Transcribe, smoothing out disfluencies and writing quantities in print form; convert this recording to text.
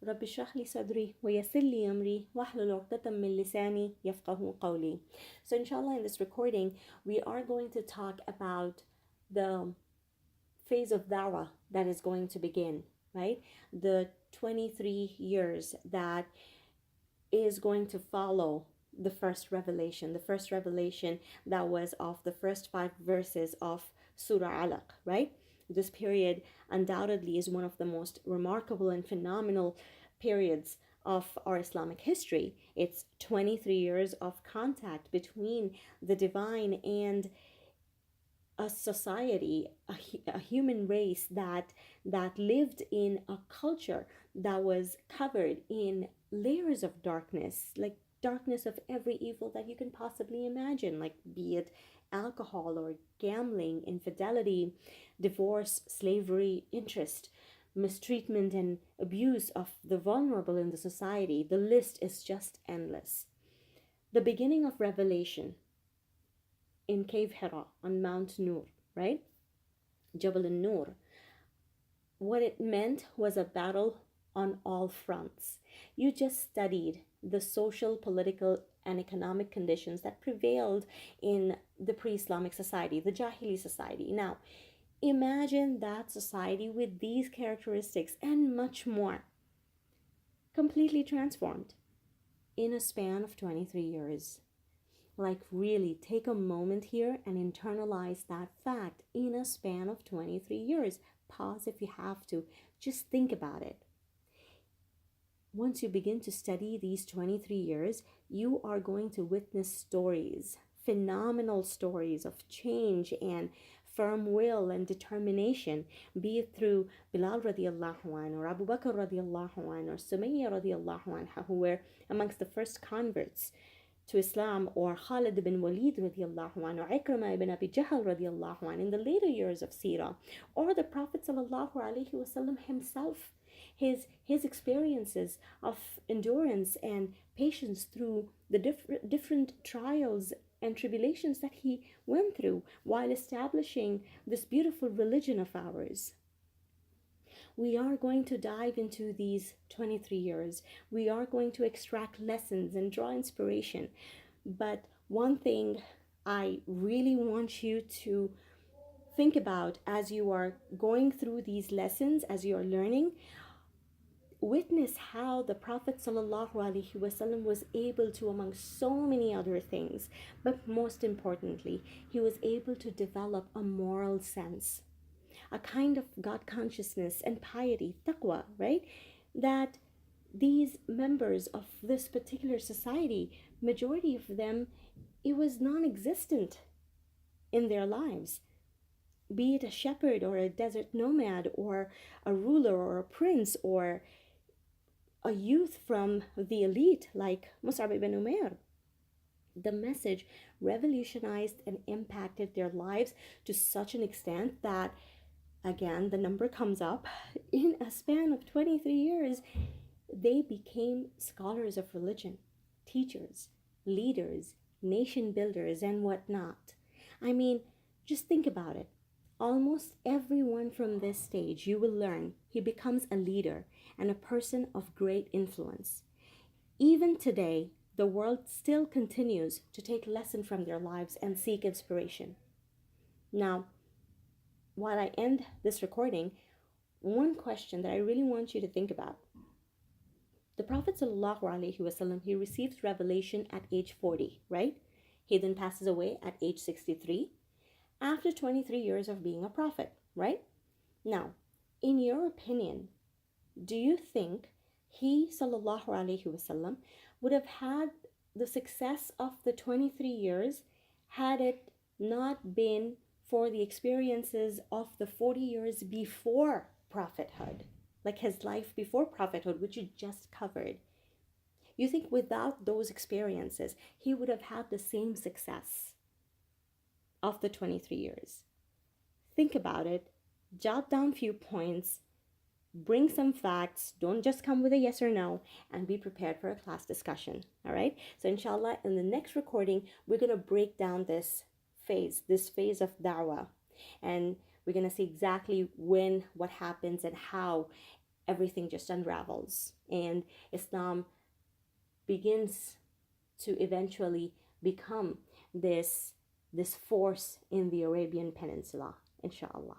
رب اشرح لي صدري ويسر لي أمري واحلل عقدة من لساني يفقه قولي. So inshallah, in this recording we are going to talk about the phase of dawah that is going to begin, right? The 23 years that is going to follow the first revelation that was of the first 5 verses of Surah Alaq, right? This period undoubtedly is one of the most remarkable and phenomenal periods of our Islamic history. It's 23 years of contact between the divine and a society, a human race that lived in a culture that was covered in layers of darkness, like darkness of every evil that you can possibly imagine, like be it alcohol or gambling, infidelity, divorce, slavery, interest, mistreatment and abuse of the vulnerable in the society. The list is just endless. The beginning of revelation in Cave Hira on Mount Nur, right? Jabal al-Nur. What it meant was a battle on all fronts. You just studied the social, political, and economic conditions that prevailed in the pre-Islamic society, the Jahili society. Now, imagine that society with these characteristics and much more, completely transformed in a span of 23 years. Like, really take a moment here and internalize that fact. In a span of 23 years. Pause if you have to. Just think about it. Once you begin to study these 23 years, you are going to witness stories, phenomenal stories of change and firm will and determination, be it through Bilal radiallahu anhu, or Abu Bakr radiallahu anhu, or Sumayya radiallahu anha, who were amongst the first converts to Islam, or Khalid ibn Walid radiallahu anhu, Ikramah ibn Abi Jahl radiallahu anhu in the later years of Seerah, or the Prophet sallallahu alaihi wasallam himself, his experiences of endurance and patience through the different trials and tribulations that he went through while establishing this beautiful religion of ours. We are going to dive into these 23 years. We are going to extract lessons and draw inspiration. But one thing I really want you to think about as you are going through these lessons, as you are learning, witness how the Prophet ﷺ was able to, among so many other things, but most importantly, he was able to develop a moral sense, a kind of God consciousness and piety, taqwa, right? That these members of this particular society, majority of them, it was non-existent in their lives. Be it a shepherd or a desert nomad or a ruler or a prince or a youth from the elite like Mus'ab ibn Umair. The message revolutionized and impacted their lives to such an extent that, again, the number comes up, in a span of 23 years, they became scholars of religion, teachers, leaders, nation builders, and whatnot. I mean, just think about it. Almost everyone from this stage, you will learn, he becomes a leader and a person of great influence. Even today, the world still continues to take lesson from their lives and seek inspiration. Now, while I end this recording, one question that I really want you to think about. The Prophet ﷺ, he receives revelation at age 40, right? He then passes away at age 63 after 23 years of being a prophet, right? Now, in your opinion, do you think he ﷺ would have had the success of the 23 years had it not been for the experiences of the 40 years before prophethood, like his life before prophethood, which you just covered? You think without those experiences, he would have had the same success of the 23 years? Think about it, jot down few points, bring some facts, don't just come with a yes or no, and be prepared for a class discussion. All right, so inshallah, in the next recording, we're going to break down this phase of da'wah, and we're going to see exactly when, what happens, and how everything just unravels and Islam begins to eventually become this force in the Arabian Peninsula, inshallah.